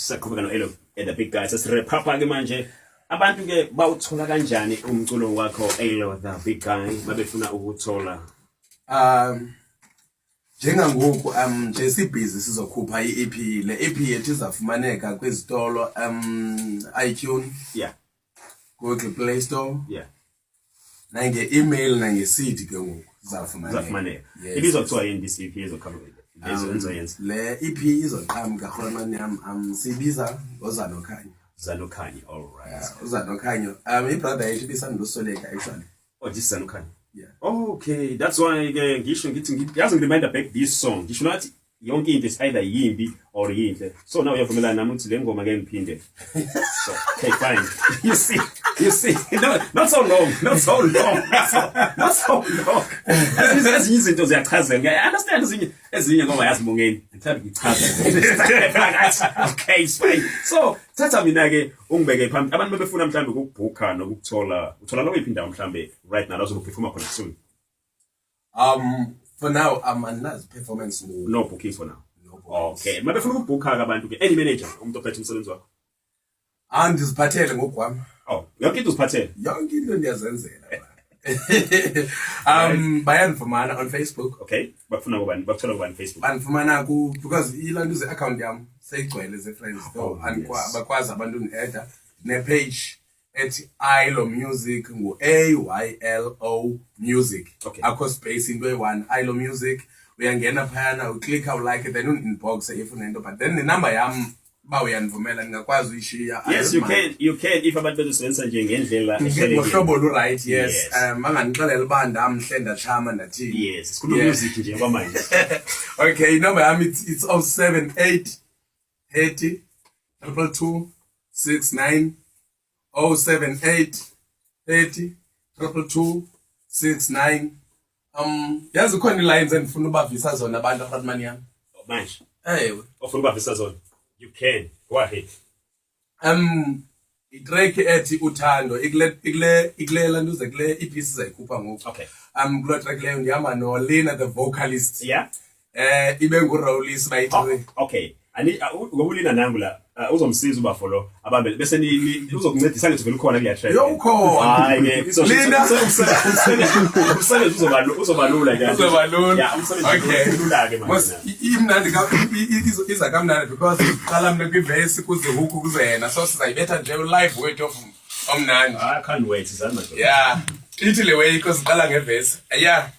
Saqhubeka no-Elo and the Big Guy. Sesirepapa ke manje. Abantu ke bawuthola kanjani umculo wakho Elo the Big Guy babefuna ukuthola? Njengangoku nje sibhizi sizokhupha i-EP le EP yethu izafumaneka kwizitolo iTunes, Yeah. Google Play Store, Yeah. nange email nange CD ke ngoku zafumaneka. Ibizwa kuthiwa yini this EP ezokhamba lezo le EP izoqhamuka khona sibiza ngoZanokhanya. Zanokhanya, all right. uZanokhanya ibrother yethu ibisandusoleka actually. Oh, this is Zanokhanya. Yeah. Okay, that's why ngisho ngithi yazi ngireminder back this song. Ngisho nathi yonke into is either yimbi or yinhle. So now uyavumelana nami ukuthi le ngoma ke ngiphinde. So, okay, fine. You see. No, not so long. Not so long. Ezinye izinto ziyachazela. I understand ezinye ngoba yazimongeni. Ngithanda ukuchaza. Okay, it's fine. So, thatha mina ke ungibeke phambili. Abantu bebefuna mhlambe ukubhukha nokuthola. Uthola lokho indawo mhlambe right now uzoperforma khona soon. For now another performance No booking for now. No bookings. Okay. Mabefuna ukubhukha abantu ke any manager umuntu ophethe umsebenzi wakho. Andiziphathele ngokwami. Oh, yonke into uziphathele. Yonke into ndiyazenzela. Bayanifumana on Facebook. Okay. Bakufuna ngobani? Bakuthola ngobani Facebook? Banifumana because ilantuze account yami seyigcwele ze friends so bakwazi abantu ni-add ne-page ethi Ilo Music AYLO Music. Okay. Akho space into eyi-one Ilo Music. Uyangena phayana uclicka ulike then un-inbox if unento but then nenumber yami ba uyanivumela ngingakwazi uyishiya. Yes, you can if abantu bezosebenzisa nje ngendlela ngohlobo olu-right. Yes. Banganixelela uba ndamhle ndachama ndathini. Yes, sikhuluma music nje kwamanje. Okay, inumber yami it's 078 30 222 69 078 30 222 69. Yazi khona i-lines endifuna ubavisa zona abantu apartment yami. Manje. Ewe. Ofuna ukubavisa zona. You can. Go ahead. I-track ethi uthando ikule lantuze kule EP sizayikhupha ngoku. Okay. Kulo track leyo ndihamba noLina the vocalist. Yeah. Ibe nguRowlis bayithi. Okay. Ngobulina nangu la uzomsiza uba follow abambe bese uzokuncedisa ngithi vele ukhona kuya track. Yo ukhona. Hayi ke umsebenzi uzobalula ke. Uzobalula. Yeah, umsebenzi ulula ke manje. Imnandi iza kamnandi because qala mina kwiverse kuze hook kuze yena so sizayibetha nje live wethu of omnandi. I can't wait izama nje. Yeah. Ithi le way because qala ngeverse. Yeah.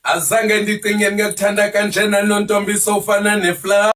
Azange ndicinge ngiyakuthanda kanjena nontombi sofana nefla